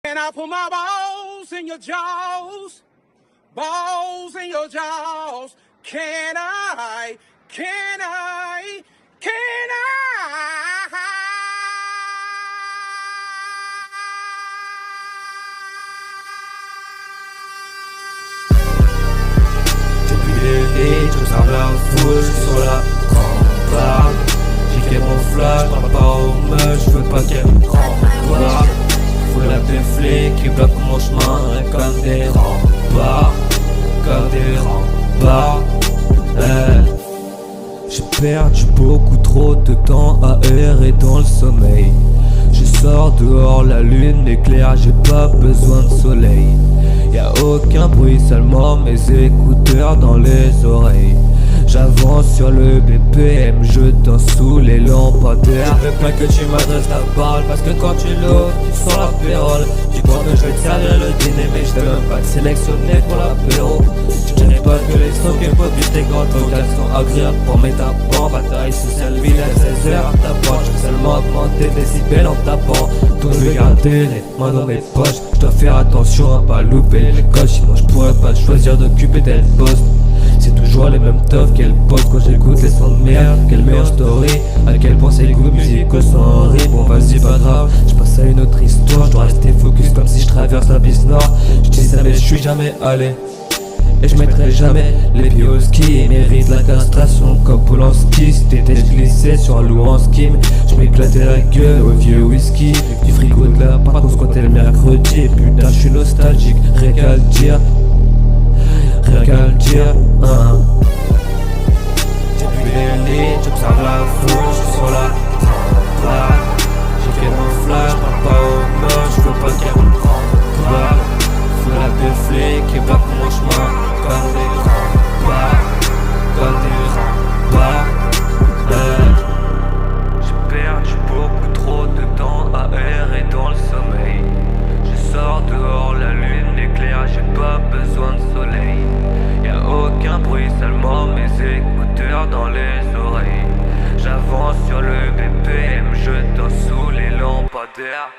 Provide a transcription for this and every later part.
Can I put my balls in your jaws? Balls in your jaws. Can I? Can I? Can I? Depuis l'été, j'observe la foule, je suis sur la rambarde. J'ai fait mon flash, parle pas aux meufs, j'veux pas qu'elles me rembarquent. Faut l'appeler flic qui bloque mon chemin comme des remparts. Comme des remparts. J'ai perdu beaucoup trop de temps à errer dans le sommeil. Je sors dehors, la lune éclaire, j'ai pas besoin de soleil. Y'a aucun bruit, seulement mes écouteurs dans les oreilles. J'avance sur le BPM, je danse sous les lampadaires. Je veux pas que tu m'adresses la parole, parce que quand tu l'ouvres, tu sens la pérole. Tu crois que je vais te servir le dîner, mais je vais même pas te sélectionner pour l'apéro. Je dirais pas que les sons qui produisent tes grandes vocales sont agréables pour mes tapants. Bataille sociale vide à 16h à ta porte. Je veux seulement augmenter des décibels en tapant. Donc je vais garder les mains dans mes poches. Je dois faire attention à pas louper les coches, sinon je pourrais pas choisir d'occuper tel poste. C'est toujours les mêmes teufs qu'elle pose quand j'écoute les sons de merde qu'elle met en story. À quel point ces goûts musicaux sont horribles. Bon vas-y pas grave, je passe à une autre histoire. Je dois rester focus comme si je traverse la piste nord. Je dis ça mais je suis jamais allé. Et je mettrai jamais les pieds au ski. Ils méritent la castration comme Polanski. Si t'étais glissé sur un loup en skim, je m'éclatais la gueule au vieux whisky. Du frigo de la part qu'on squattait le mercredi. Et putain je suis nostalgique, rien qu'à le dire. Rien qu'à le dire, Depuis les lits, j'observe la foule, je suis sur la rambarde. J'ai fait mon flash, parle pas aux meufs, j'veux pas qu'elles me rembarquent. Faut l'appeler flic qui bloque mon chemin comme des remparts. Comme des remparts. J'ai perdu beaucoup trop de temps à errer dans le sommeil. Je sors dehors, la lune éclaire, j'ai pas besoin de soleil. Y'a aucun bruit, seulement mes écouteurs dans les oreilles. J'avance sur le BPM, je danse sous les lampadaires.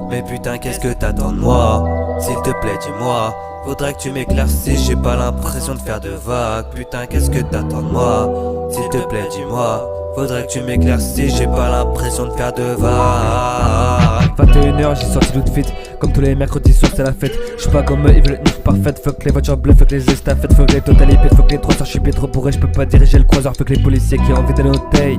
Mais putain qu'est-ce que t'attends de moi? S'il te plaît dis-moi. Faudrait que tu m'éclaircisses, j'ai pas l'impression de faire de vagues. Putain qu'est-ce que t'attends de moi? S'il te plaît dis-moi. Faudrait que tu m'éclaircisses, j'ai pas l'impression de faire de vagues. 21h j'ai sorti l'outfit. Comme tous les mercredis soirs c'est la fête. J'suis pas comme eux, ils veulent être parfaite. Fuck les voitures bleues, fuck les estafettes. Fuck les totalités, fuck les 3 j'suis bien trop bourré. J'peux pas diriger le croiseur, fuck les policiers qui ont envie d'aller au taille.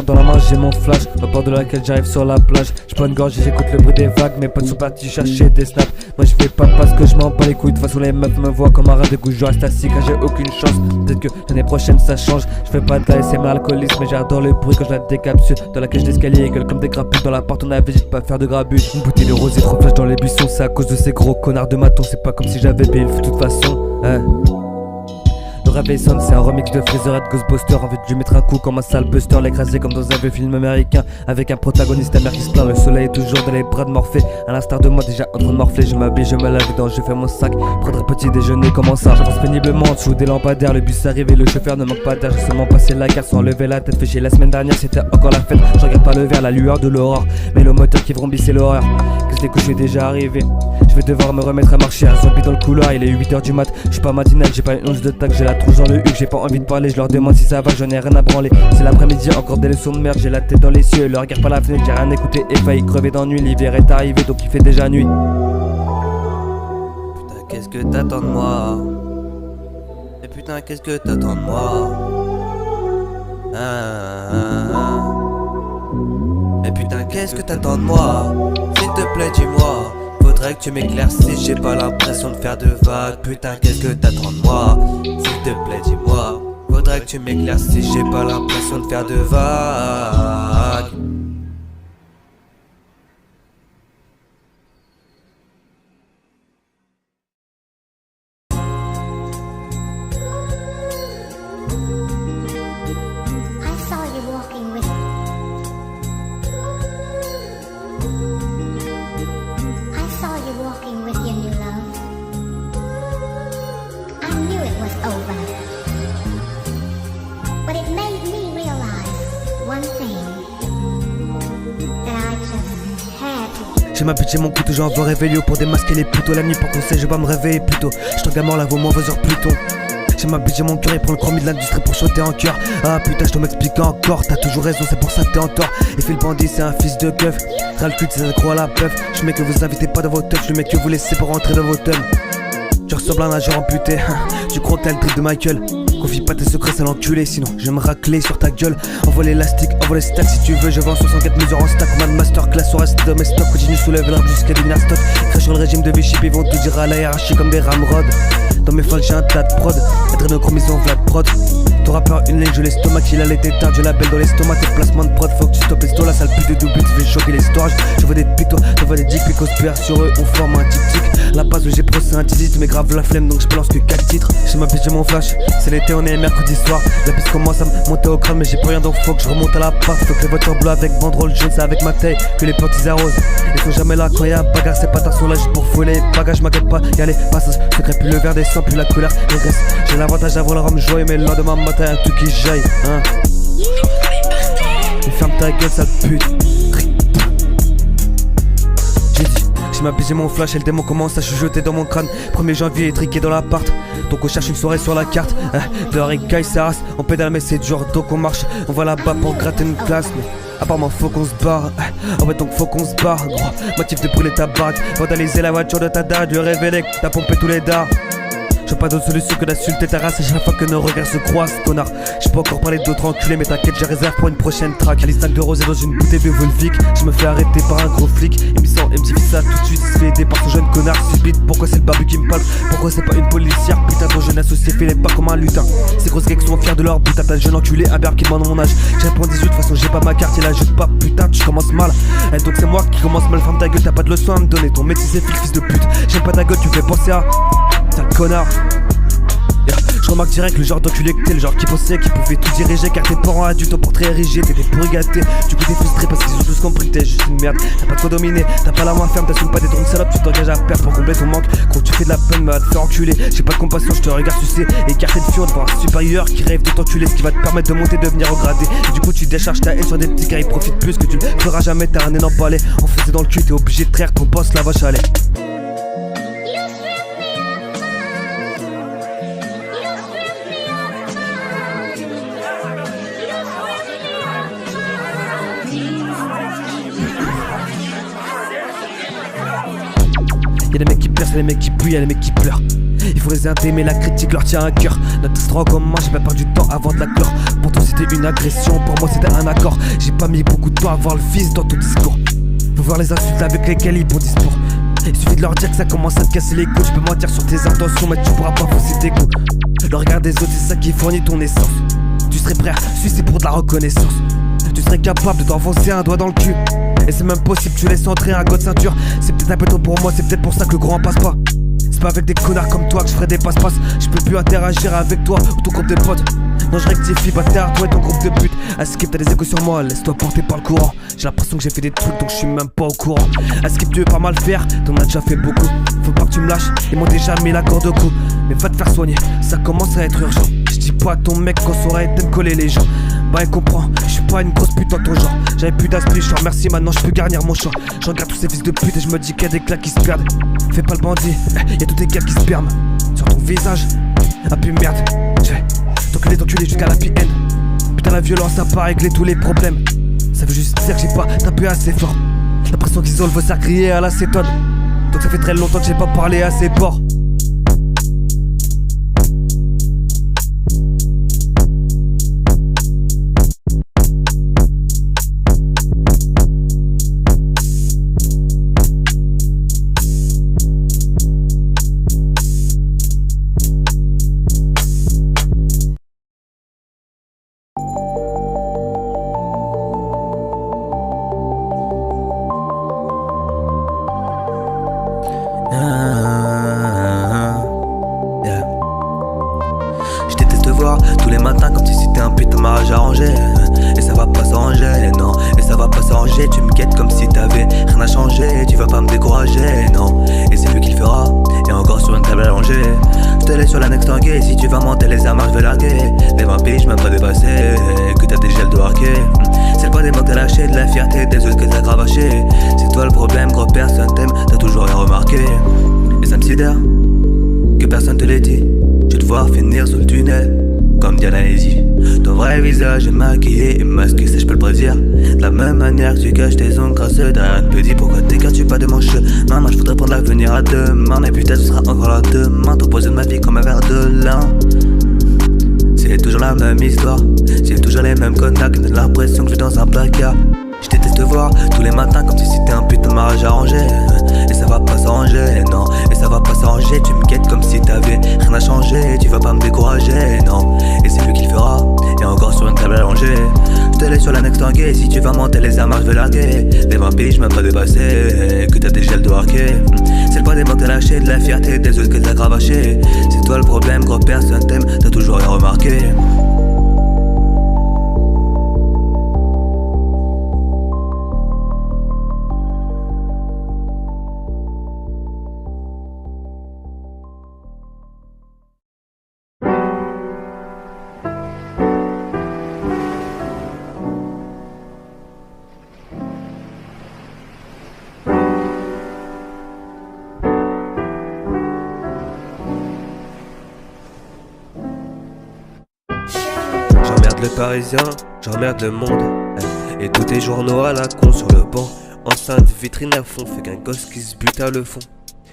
Dans la main j'ai mon flash, au bord de laquelle j'arrive sur la plage. J'prends une gorge et j'écoute le bruit des vagues. Mes potes sont partis chercher des snaps. Moi je fais pas parce que je m'en bats les couilles. De toute façon les meufs me voient comme un rat de goût. Je reste assis car j'ai aucune chance. Peut-être que l'année prochaine ça change. Je fais pas de la SM l'alcoolisme, mais j'adore le bruit quand je la décapsule. Dans la cage d'escalier, gueule comme des grappes. Dans la porte on avait dit de pas faire de grabus. Une bouteille de rosé trop flash dans les buissons. C'est à cause de ces gros connards de maton. C'est pas comme si j'avais payé le fou de toute façon. Le réveil sonne, c'est un remix de Freezer et de Ghostbuster. Envie de lui mettre un coup comme un sale buster. L'écraser comme dans un vieux film américain. Avec un protagoniste amer qui se plaint. Le soleil est toujours dans les bras de Morphée. À l'instar de moi déjà en train de morfler. Je m'habille, je me lave les dents, je fais mon sac. Prendre un petit déjeuner, comment ça? J'avance péniblement en dessous des lampadaires. Le bus arrive et le chauffeur ne manque pas d'air. J'ai seulement passé la carte sans lever la tête. Fait chier la semaine dernière, c'était encore la fête. Je regarde pas le verre, la lueur de l'aurore. Mais le moteur qui vrombit c'est l'horreur. Que les couches est déjà arrivé. Je vais devoir me remettre à marcher. Un zombie dans le couloir, il est 8h du mat. J'suis pas matinal, j'ai pas une once de tac. J'ai la trousse dans le huc, j'ai pas envie de parler. Je leur demande si ça va, j'en ai rien à branler. C'est l'après-midi, encore des leçons de merde. J'ai la tête dans les cieux, le regard par la fenêtre. J'ai rien écouté et failli crever d'ennui. L'hiver est arrivé donc il fait déjà nuit. Putain qu'est-ce que t'attends de moi? Et putain qu'est-ce que t'attends de moi? Et putain qu'est-ce que t'attends de moi? S'il te plaît dis-moi. Faudrait que tu m'éclaircisses, j'ai pas l'impression de faire de vagues. Putain qu'est-ce que t'attends de moi? S'il te plaît dis-moi. Faudrait que tu m'éclaircisses, j'ai pas l'impression de faire de vagues. I saw you walking with J'ai ma bite, j'ai mon couteau, j'envoie réveillon pour démasquer les putains. La nuit pour conseil, je vais pas me réveiller plus tôt. J't'en mort, la vaut mauvaises heures plus tôt. J'ai ma bite, j'ai mon cœur, il prend le chromie de l'industrie pour chanter en cœur. Ah putain, je dois m'expliquer encore, t'as toujours raison, c'est pour ça que t'es en tort. Et fait le bandit, c'est un fils de keuf. Ras le cul, c'est un gros à la peuf. Je mec que vous invitez pas dans vos teufs, le mec que vous laissez pour rentrer dans vos tonnes. Tu ressembles à un nageur amputé, tu crois que t'as le truc de Michael. Confie pas tes secrets, c'est l'enculé, sinon je vais me racler sur ta gueule. Envoie l'élastique, envoie les stacks si tu veux. Je vends 64 mesures en stack, man masterclass au reste de mes stocks. Continue, soulève l'arbre jusqu'à du stock. Crash sur le régime de Vichy, ils vont tout dire à la hiérarchie comme des ramrods. Dans mes folles j'ai un tas de prod, adrénochromisant Vlad prod. Ton rappeur une ligne, je l'estomac, il a les tétards, je l'appelle dans l'estomac. Tes placements de prod, faut que tu stoppes les la sale pute de double, tu fais choquer les storages. Je vois des pictos, je vois des dick pics, sur eux, on forme un tic-tic. La base où j'ai pro c'est un teasite, mais grave la flemme donc je balance que 4 titres. J'ai ma piste, j'ai mon flash, c'est l'été, on est mercredi soir. La piste commence à me monter au crâne, mais j'ai pas rien donc faut que je remonte à la part. Faut que les voitures bleues avec banderole jaune, c'est avec ma taille que les plantes ils arrosent. Ils sont jamais là quand y'a bagarre, c'est pas ta son là juste pour fouler les bagages, m'inquiète pas, y'a les passages. Secret, plus le verre descend, plus la couleur régresse. J'ai l'avantage d'avoir le rhum joyeux, mais le lendemain matin y'a un truc qui jaille, hein. Et ferme ta gueule, sale pute. J'ai dit, j'ai ma piste, j'ai mon flash et le démon commence à chuchoter dans mon crâne. 1er janvier, étriqué dans l'appart. Donc on cherche une soirée sur la carte. De la ricaille, ça race. On pédale mais c'est dur, donc on marche. On va là-bas pour gratter une classe. Mais apparemment faut qu'on se barre. Ah ouais donc faut qu'on se barre, gros. Motif de brûler ta baraque. Vandaliser la voiture de ta dard. De révéler que t'as pompé tous les dards. J'ai pas d'autre solution que d'insulter ta race. Et chaque fois que nos regards se croisent, connard. J'ai pas encore parlé d'autres enculés, mais t'inquiète, j'ai réserve pour une prochaine track. Alice 5 de rosé dans une bouteille de Volvic. Je me fais arrêter par un gros flic. Et me sent MTV ça tout de suite. Il se fait aider par ce jeune connard subite. Pourquoi c'est le barbu qui me parle? Pourquoi c'est pas une policière? Putain, ton jeune associé fait les pas comme un lutin. Ces grosses geeks sont fiers de leur putain. T'as le jeune enculé, un berbe qui demande mon âge. J'ai répondu 18, de toute façon j'ai pas ma carte, il la joue pas. Putain, tu commences mal. Et donc c'est moi qui commence mal, ferme ta gueule, t'as pas de leçon à me donner. Ton métier c'est fils de pute. J'aime pas ta gueule, tu fais penser à. Sale connard. Je remarque direct le genre d'enculé que t'es, le genre qui pensait qu'il pouvait tout diriger. Car tes parents adultes ont portrait érigé, t'étais pourri gâté. Du coup t'es frustré parce qu'ils ont tous compris que t'es juste une merde. T'as pas trop dominé, t'as pas la main ferme, t'assumes pas des drôles salopes. Tu t'engages à perdre pour combler ton manque. Quand tu fais de la peine, mais à te faire enculer. J'ai pas de compassion, je te regarde sucer. Écarté de fion devant un supérieur qui rêve de t'enculer. Ce qui va te permettre de monter, de devenir regradé. Et du coup tu décharges ta haine sur des petits gars, ils profitent plus que tu le feras jamais. T'as un énorme balai enfoncé dans le cul, t'es obligé de traire ton boss, la vache à lait. Y'a des mecs qui percent, y'a des mecs qui puent, y'a des mecs qui pleurent. Il faut les aider mais la critique leur tient à cœur. Notre histoire en commun, j'ai pas perdu du temps avant de la clore. Pour toi c'était une agression, pour moi c'était un accord. J'ai pas mis beaucoup de temps à voir le fils dans ton discours. Faut voir les insultes avec lesquelles ils bondissent discours. Il suffit de leur dire que ça commence à te casser les couilles. Tu peux mentir sur tes intentions mais tu pourras pas fausser tes coups. Le regard des autres c'est ça qui fournit ton essence. Tu serais prêt à sucer pour de la reconnaissance. Tu serais capable de t'enfoncer un doigt dans le cul. Et c'est même possible, tu laisses entrer un gars de ceinture. C'est peut-être un peu tôt pour moi, c'est peut-être pour ça que le grand passe pas. C'est pas avec des connards comme toi que je ferai des passe-passe. Je peux plus interagir avec toi ou ton groupe de potes. Non je rectifie, bâtard, toi et ton groupe de putes. Skip, t'as des échos sur moi, laisse-toi porter par le courant. J'ai l'impression que j'ai fait des trucs donc je suis même pas au courant. Skip, tu veux pas mal faire, t'en as déjà fait beaucoup. Faut pas que tu me lâches, ils m'ont déjà mis la corde au cou. Mais va te faire soigner, ça commence à être urgent. Je dis pas à ton mec qu'on saurait de me coller les gens. Bah il comprend, je suis pas une grosse pute dans ton genre. J'avais plus d'esprit, je te remercie, maintenant je peux garnir mon champ. Je regarde tous ces fils de pute et je me dis qu'il y a des claques qui se perdent. Fais pas le bandit, y'a tous des gars qui se perment. Sur ton visage, ah puis merde. T'enculé jusqu'à la PN. Putain la violence ça a pas réglé tous les problèmes. Ça veut juste dire que j'ai pas tapé assez fort. L'impression qu'ils ont le voice à crier à l'acétone. Donc ça fait très longtemps que j'ai pas parlé assez fort. Tous les matins comme si c'était un putain de mariage arrangé. Et ça va pas s'arranger, non. Et ça va pas s'arranger. Tu me guettes comme si t'avais rien à changer. Tu vas pas me décourager, non. Et c'est lui qui le fera. Et encore sur une table allongée. Je te laisse sur la next tanguée. Si tu vas monter les armes, je vais larguer. Les 20 piges, je m'aime pas dépasser. Que t'as des gels de harquet. C'est le pas des mots que t'as lâché. lâcher, de la fierté des autres que t'as cravaché. C'est toi le problème, gros, personne t'aime, t'as toujours rien remarqué. Et ça me sidère que personne te l'ait dit. Je vais devoir finir sous le tunnel comme Diana Easy. Ton vrai visage est maquillé et masqué, ça je peux le prédire. De la même manière que tu caches tes ongles crasseux derrière un petit. Pourquoi t'écartes-tu pas de mon chemin? Moi je voudrais prendre l'avenir à demain, mais putain ce sera encore là demain. T'en poses de ma vie comme un verre de lin. C'est toujours la même histoire, j'ai toujours les mêmes contacts. J'ai l'impression que je suis dans un placard. Je déteste te voir tous les matins comme si c'était un putain de mariage arrangé. Et ça va pas s'arranger, non. Et ça va pas s'arranger, tu me guettes comme si t'avais rien à changer. Tu vas pas me décourager, non. Et c'est lui qui le fera, et encore sur une table allongée. Je te laisse sur l'annexe tanguée, si tu vas monter les armes, je vais larguer. Des 20 piges, même pas dépassé, que t'as des gels de hockey. C'est le poids des mots que t'as lâché, de la fierté des autres que t'as cravaché. C'est toi le problème, gros, personne t'aime, t'as toujours rien remarqué. J'emmerde le Parisien, j'emmerde le monde. Et tous tes journaux à la con sur le banc. Enceinte, vitrine à fond, fait qu'un gosse qui se bute à le fond.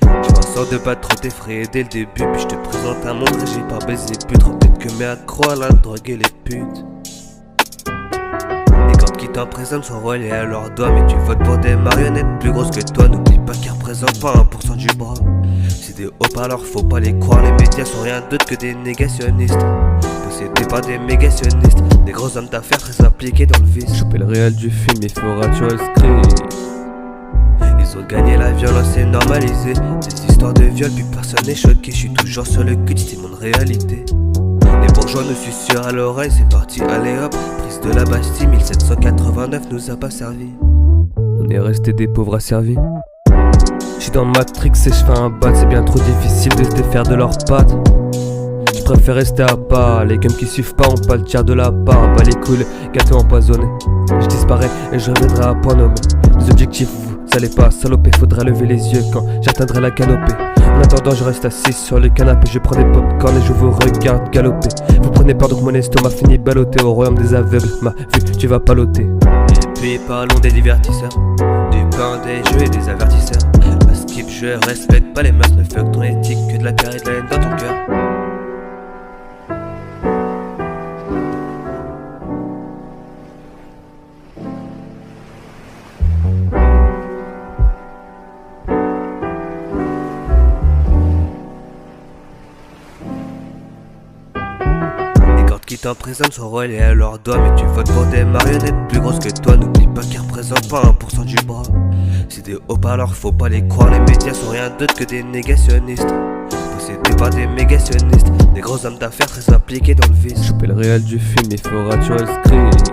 Je fais en sorte de pas trop t'effrayer dès le début. Puis je te présente un monde régi par baiser pute. Peut-être que mes accros à la drogue et les putes. Et quand qui t'emprisonnent sont reliés à leurs doigts. Mais tu votes pour des marionnettes plus grosses que toi. N'oublie pas qu'ils représentent pas 1% du bras. C'est des haut-parleurs, faut pas les croire. Les médias sont rien d'autre que des négationnistes. Possédés par des mégationnistes, des gros hommes d'affaires très impliqués dans le vice. Choper le réel du film, il faudra tuer le script. Ils ont gagné la violence, c'est normalisé. Des histoires de viol, puis personne n'est choqué. Je suis toujours sur le cul, c'est mon réalité. Les bourgeois nous susurrent à l'oreille, c'est parti, allez hop. Prise de la Bastille, 1789 nous a pas servi. On est resté des pauvres asservis. J'suis dans Matrix et j'fais un bat, c'est bien trop difficile de se défaire de leurs pattes. J'préfère rester à part, les gums qui suivent pas ont pas le tiers de la part. Bah les couilles, gâteau empoisonné. Je disparais et je reviendrai à point nommé. Les objectifs, vous allez pas saloper, faudra lever les yeux quand j'atteindrai la canopée. En attendant, je reste assis sur le canapé, je prends des pop-corn et je vous regarde galoper. Vous prenez peur donc mon estomac finit ballotté au royaume des aveugles. Ma vue, tu vas paloter. Et puis parlons des divertisseurs, du pain, des jeux et des avertisseurs. À skip, je respecte pas les mœurs, ne fuck ton éthique que de la carré de la haine dans ton cœur. Qui t'emprisonnent sont reliés à leurs doigts. Mais tu votes pour des marionnettes plus grosses que toi. N'oublie pas qu'ils représentent pas 1% du bras. C'est des haut-parleurs, faut pas les croire. Les médias sont rien d'autre que des négationnistes. Possédés par des mégationnistes, des gros hommes d'affaires très impliqués dans le vice. Choper le réel du film, il faudra tuer le script.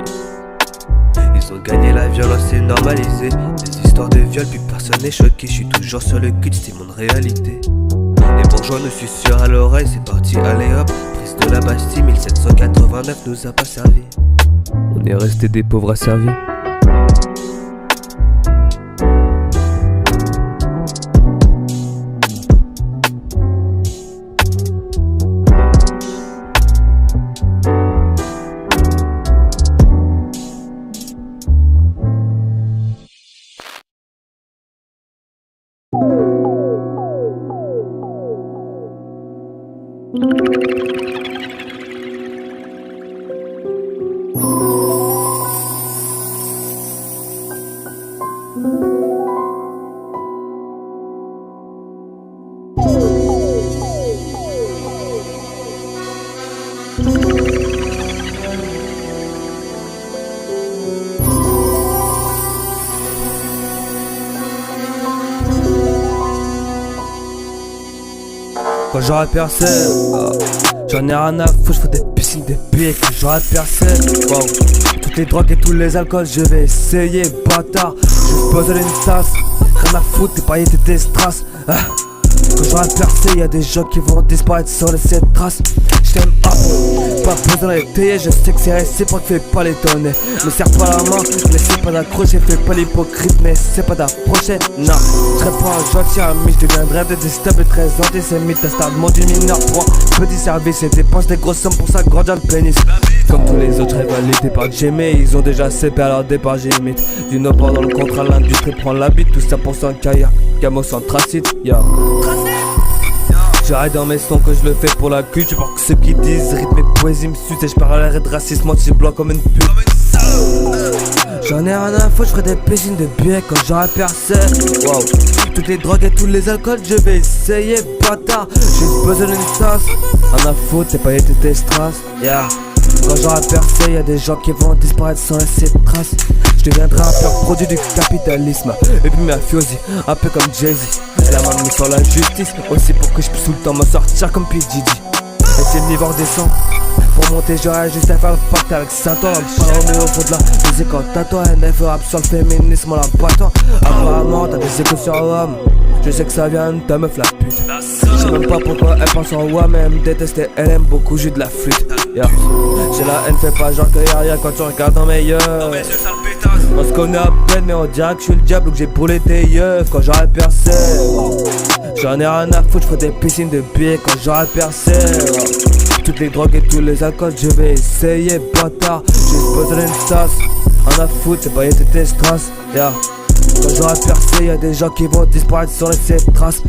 Ils ont gagné la violence, c'est normalisé. Des histoires de viol, puis personne n'est choqué. Je suis toujours sur le cul, c'est mon réalité. Les bourgeois nous susurrent à l'oreille, c'est parti, allez hop. Prise de la Bastille, 1789 nous a pas servi. On est resté des pauvres asservis. Quand j'aurai percé, j'en ai rien à foutre, j'fais des piscines, des pieds. Quand j'aurai percé, wow. Toutes les drogues et tous les alcools, je vais essayer, bâtard. Je pose une tasse, rien à foutre, t'es paillé, t'es strass. Quand j'aurai percé, y'a des gens qui vont disparaître sans laisser de traces. J't'aime pas besoin d'étayer, je sais que c'est réciproque, fais pas l'étonner. Me serre pas la main, n'essaie pas d'accrocher, fais pas l'hypocrite, n'essaie pas d'approcher. Non, j'serai pas un gentil ami, j'deviendrai détestable et très antisémite. Testardement du mineur pour un petit service et dépense des grosses sommes pour s'agrandir le pénis. Comme tous les autres rivalités par Jimmy, ils ont déjà cépé à leur départ, j'imite. Du no pendant le contrat, l'industrie prend l'habit, tout ça pour son carrière. Camo sans tracite, yeah. J'arrête dans mes sons que je le fais pour la culture. Pour que ceux qui disent rythme et poésie me sucent. Et je parle à l'arrêt de racisme, moi je blanc comme une pute. J'en ai rien à foutre, j'ferai des piscines de billets quand j'aurai percé. Wow. Toutes les drogues et tous les alcools, je vais essayer, bâtard. J'ai besoin d'une tasse. Rien à foutre, c'est pas été tes strass, yeah. Quand j'aurai percé, y'a des gens qui vont disparaître sans laisser de traces. Je deviendrai un pur produit du capitalisme. Et puis mafiosi, un peu comme Jay-Z. Elle a m'a mis sur la justice, aussi pour que je puisse tout le temps m'en sortir comme P. Diddy. Et si le niveau redescend, pour monter j'aurais juste à faire le pacte avec Satan. Pas au fond de la musique quand t'attends. NF rap sur le féminisme en la battant. Apparemment t'as des échos sur l'homme. Je sais que ça vient de ta meuf la pute. Je sais même pas pourquoi elle pense en moi, mais elle me déteste et elle aime beaucoup, j'ai de la flûte, yeah. J'ai la haine, fais pas genre que y'a rien quand tu regardes dans mes yeux. On se connaît à peine mais on dirait que je suis le diable ou que j'ai brûlé tes yeux quand j'aurai percé. J'en ai rien à foutre, j'ferai des piscines de billets quand j'aurai percé. Toutes les drogues et tous les alcools, je vais essayer, bâtard. J'ai besoin d'une tasse, rien à foutre, c'est pas été tes strass, yeah. Quand j'aurai percé, y'a des gens qui vont disparaître sans laisser de traces.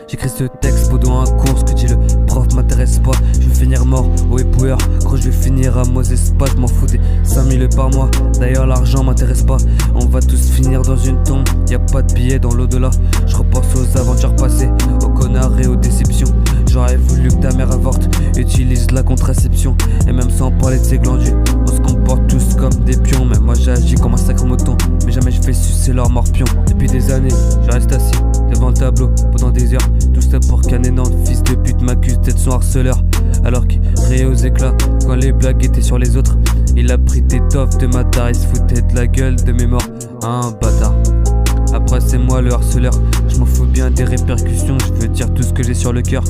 J'écris ce texte pendant un cours, ce que dit le prof m'intéresse pas. Je vais finir mort au épouilleur, gros je vais finir à Moses pas. Je m'en fous des 5000 par mois, d'ailleurs l'argent m'intéresse pas. On va tous finir dans une tombe, y'a pas de billets dans l'au-delà. Je repense aux aventures passées, aux connards et aux déceptions. J'aurais voulu que ta mère avorte, utilise la contraception. Et même sans parler de ses glandules, on se comporte tous comme des pions. Mais moi j'agis comme un sacré mouton, mais jamais je fais sucer leur morpion. Depuis des années, je reste assis devant le tableau pendant des heures. Tout ça pour qu'un énorme fils de pute m'accuse d'être son harceleur. Alors qu'il riait aux éclats quand les blagues étaient sur les autres. Il a pris des toffes de ma tare, il se foutait de la gueule de mes morts. Un bâtard. Après c'est moi le harceleur, je m'en fous bien des répercussions, je veux dire tout ce que j'ai sur le cœur.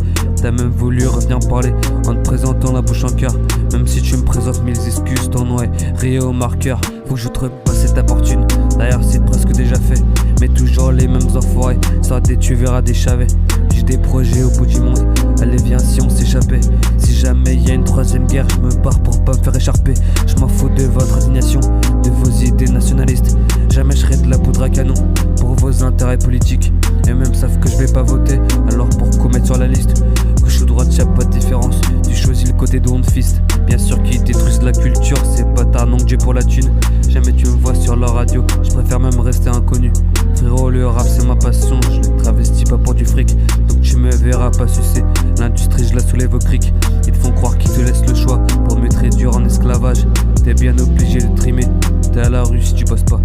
T'as même voulu revenir parler en te présentant la bouche en cœur. Même si tu me présentes 1000 excuses, ton nom est rayé au marqueur. Faut que je te repasse cette opportune, d'ailleurs c'est presque déjà fait. Mais toujours les mêmes enfoirés, sortez tu verras des chavets. J'ai des projets au bout du monde, allez viens si on s'échappait. Si jamais y a une troisième guerre, je me barre pour pas me faire écharper. Je m'en fous de votre indignation, de vos idées nationalistes. Jamais je serai de la poudre à canon pour vos intérêts politiques. Et même savent que je vais pas voter, alors pourquoi mettre sur la liste? Gauche ou droite y'a pas de différence, tu choisis le côté de honte fist. Bien sûr qu'ils détruisent la culture, c'est pas tard non que j'ai pour la thune. Jamais tu me vois sur la radio, je préfère même rester inconnu. Frérot le rap c'est ma passion, je le travestis pas pour du fric. Donc tu me verras pas sucer, l'industrie je la soulève au cric. Ils te font croire qu'ils te laissent le choix pour me réduire en esclavage. T'es bien obligé de trimer, t'es à la rue si tu bosses pas.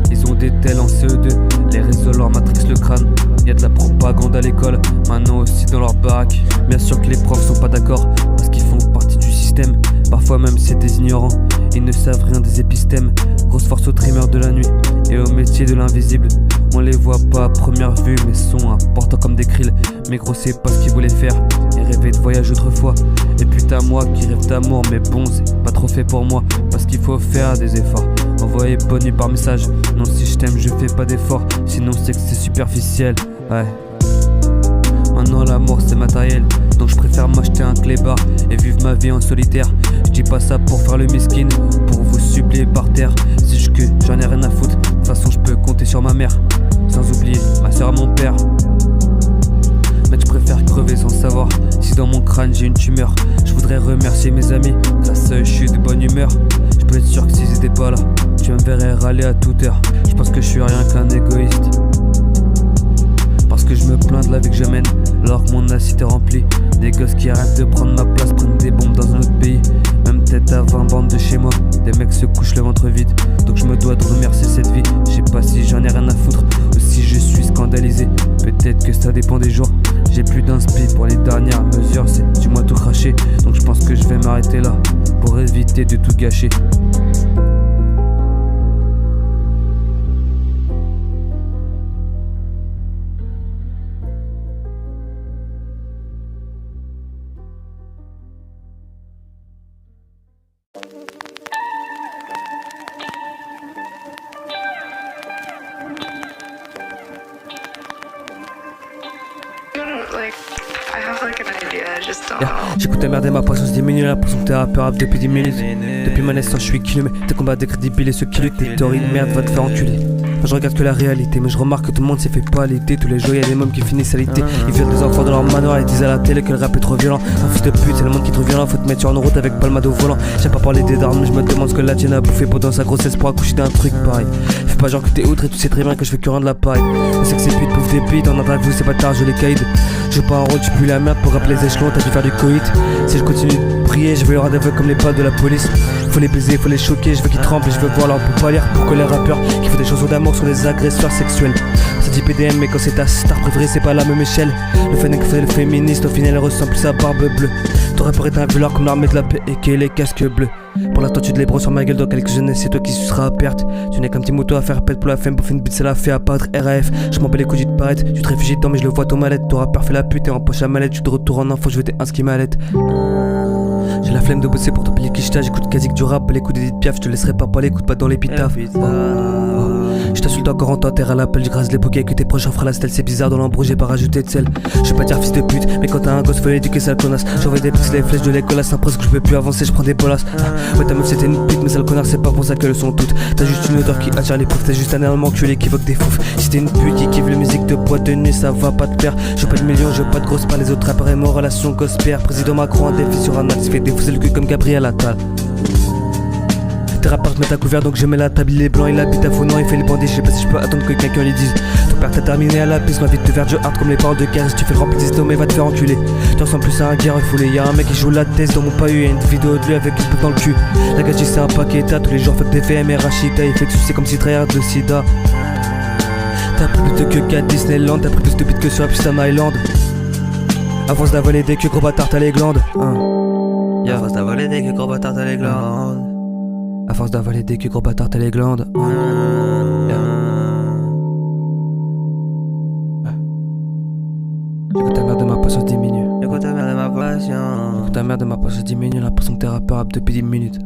Ils ont des tels en CE2, les réseaux leur matrixent le crâne. Y'a de la propagande à l'école, maintenant aussi dans leur baraque. Bien sûr que les profs sont pas d'accord, parce qu'ils font partie du système. Parfois même c'est des ignorants, ils ne savent rien des épisthèmes. Grosse force aux trimeurs de la nuit et au métier de l'invisible. On les voit pas à première vue mais sont importants comme des krills. Mais gros c'est pas ce qu'ils voulaient faire, ils rêvaient de voyage autrefois. Et putain moi qui rêve d'amour, mais bon c'est pas trop fait pour moi, parce qu'il faut faire des efforts. Envoyer bonne nuit par message, non si je t'aime je fais pas d'efforts. Sinon c'est que c'est superficiel, ouais. Maintenant l'amour c'est matériel, donc je préfère m'acheter un clébard et vivre ma vie en solitaire. Je dis pas ça pour faire le miskin, pour vous supplier par terre. Si je que j'en ai rien à foutre, de toute façon je peux compter sur ma mère. Sans oublier ma soeur et mon père. Mais je préfère crever sans savoir si dans mon crâne j'ai une tumeur. Je voudrais remercier mes amis, grâce à eux je suis de bonne humeur. Je peux être sûr que s'ils étaient pas là, Donc tu me verrais râler à toute heure. Je pense que je suis rien qu'un égoïste. Parce que je me plains de la vie que je mène, alors que mon assiette est remplie. Des gosses qui arrêtent de prendre ma place, prennent des bombes dans un autre pays. Même tête à 20 bandes de chez moi, des mecs se couchent le ventre vide. Donc je me dois de remercier cette vie. Je sais pas si j'en ai rien à foutre, ou si je suis scandalisé. Peut-être que ça dépend des jours. J'ai plus d'inspi pour les dernières mesures, c'est du moins tout craché. Donc je pense que je vais m'arrêter là, pour éviter de tout gâcher. J'écoute ta merde et ma patience diminue. L'impression que t'es rappeur rap depuis 10 minutes. Depuis ma naissance je suis kilomètre. Tes combats décrédibles et ceux qui luttent. Tes théories de merde va te faire enculer. Moi je regarde que la réalité, mais je remarque que tout le monde s'est fait pas l'idée. Tous les jours y'a des mômes qui finissent à l'idée. Ils violent des enfants dans leur manoir et disent à la télé que le rap est trop violent. Un fils de pute, c'est le monde qui est trop violent. Faut te mettre sur une route avec palmade au volant. J'aime pas parler des darmes, mais je me demande ce que la tienne a bouffé pendant sa grossesse pour accoucher d'un truc pareil. Fais pas genre que t'es outre et tu sais très bien que je fais que rien de la paille. Je sais que ces putes bouffent des bites, en interview c'est pas tard, je les caïd. Je joue pas un rôle, tu pues la merde pour rappeler les échelons, t'as dû faire du coït. Si je continue de prier, je vais leur aveugle comme les balles de la police. Faut les baiser, faut les choquer, je veux qu'ils tremblent et je veux voir leur peau pâlir. Pour que les rappeurs qui font des chansons d'amour sont des agresseurs sexuels. Ça dit PDM mais quand c'est ta star préférée c'est pas la même échelle. Le Fennec fait le féministe, au final elle ressemble plus à Barbe Bleue. T'aurais pu être un violeur comme l'armée de la paix et que les casques bleus. Pour l'instant tu te les brosses sur ma gueule dans quelques jeunesse, c'est toi qui suceras à perte. Tu n'es qu'un petit mouton à faire pète pour la femme, bouffer une bite ça l'a fait apparaître RAF. Je m'en bats les couilles de paraître, tu te réfugies dedans mais je le vois ton mallette. T'auras peur fait la pute et en poche à mallette, tu te retournes en enfant, je vais t'es un ski mallette. J'ai la flemme de bosser pour te payer quicheta, j'écoute quasi que du rap, les coups d'Edith Piaf, je te laisserai pas parler, écoute pas dans l'épitaphe. Je t'insulte encore en temps, terre à l'appel, je grase les bouquets que tes proches offrent la stèle, c'est bizarre dans l'embrouille, j'ai pas rajouté de sel. Je vais pas dire fils de pute, mais quand t'as un gosse faut l'éduquer sale connasse. J'envoie des pixels, les flèches de l'école, c'est presque que je peux plus avancer, je prends des bolasses. Ouais ta meuf c'était une pute, mais sale connard c'est pas pour ça qu'elles sont toutes. T'as juste une odeur qui attire les pauvres, t'es juste un allemand culé qui évoque des fouf. Si t'es une pute qui kiffe la musique de boîte de nuit, ça va pas te plaire. Je veux pas de millions, je veux pas de grosses par les autres appareils, mon relation gosse-père. Président Macron en défi sur un axe, fait défoncer le cul comme Gabriel Attal. Tes rappeurs te mettent à couvert donc je mets la table, il est blanc, il habite à Faunan, il fait les bandits, je sais pas si je peux attendre que quelqu'un lui dise. Ton père t'a terminé à la piste, ma vie de faire du hard comme les paroles de guerre. Si tu fais le rempli d'histo mais va te faire enculer. Tu ressembles plus à un guerre foulé, y'a un mec qui joue la thèse dans mon pahu, y'a une vidéo de lui avec une poupe dans le cul. La gadget c'est un paquet, t'as tous les jours fuck des VM et Rachida, il fait que c'est comme si trahir de sida. T'as pris plus de queue qu'à Disneyland, t'as pris plus de bits que sur Upstam Island. À force d'avaler des queues, gros bâtard t'as les glandes. À force d'avaler des queues, gros bâtard t'as les glandes. À force d'avaler des queues, gros bâtard t'as les glandes. J'écoute ta merde de ma patience diminue. J'écoute ta merde de ma patience. J'écoute ta merde de ma patience diminue. L'impression que t'es rappeur rap depuis 10 minutes.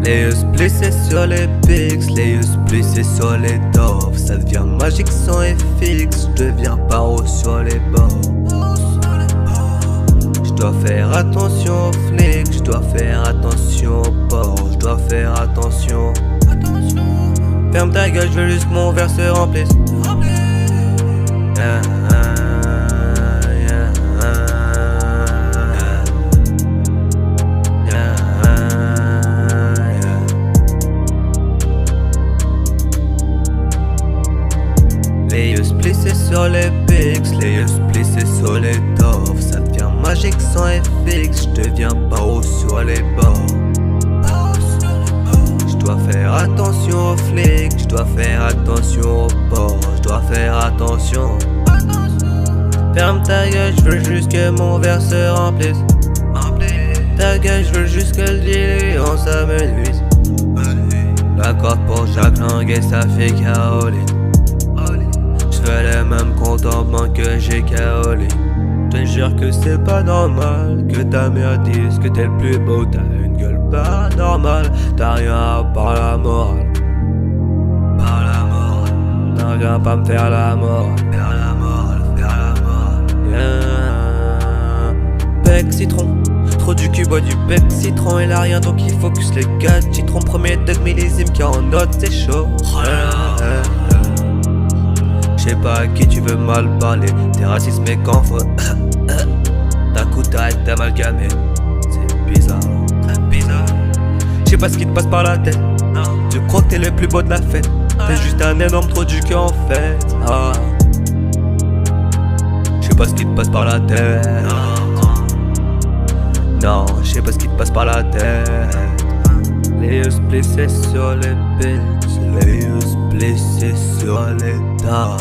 Les yeux plissés sur les pics, les yeux plissés sur les doves. Ça devient magique sans FX, je deviens paro sur les bords. Je dois faire attention aux flics, je dois faire attention aux porcs, je dois faire attention. Ferme ta gueule, je veux juste que mon verre se remplisse. Les yeux plissés sur les pics, les yeux plissés sur les doves. Ça devient magique sans FX, je deviens paro sur les bords. Je dois faire attention aux flics, je dois faire attention aux porcs, je dois faire attention. Ferme ta gueule, je veux juste que mon verre se remplisse. Ta gueule, je veux juste que le diluant ça me nuise. La corde pour Jacques Languet, ça fait Caroline. J'fais les mêmes comptes en banque que j'ai Caroline. Je te jure que c'est pas normal que ta mère dise que t'es le plus beau. T'as une gueule pas normale, t'as rien à part la morale. Par la morale. viens pas me faire la mort. Faire la mort, yeah. Bec citron, trop du cul, bois du bec citron. Il a rien donc il focus les gars. Citron premier dead millésime qui en note c'est chaud. J'sais pas à qui tu veux mal parler. T'es raciste mais quand faut d'un coup t'arrêtes d'amalgamer. C'est bizarre, bizarre. J'sais pas ce qui te passe par la tête. Tu crois que t'es le plus beau de la fête. T'es juste un énorme trou du cul en fait. J'sais pas ce qui te passe par la tête. Non, j'sais pas ce qui te passe par la tête. Les yeux blessés sur les billes, les yeux blessés sur les tas.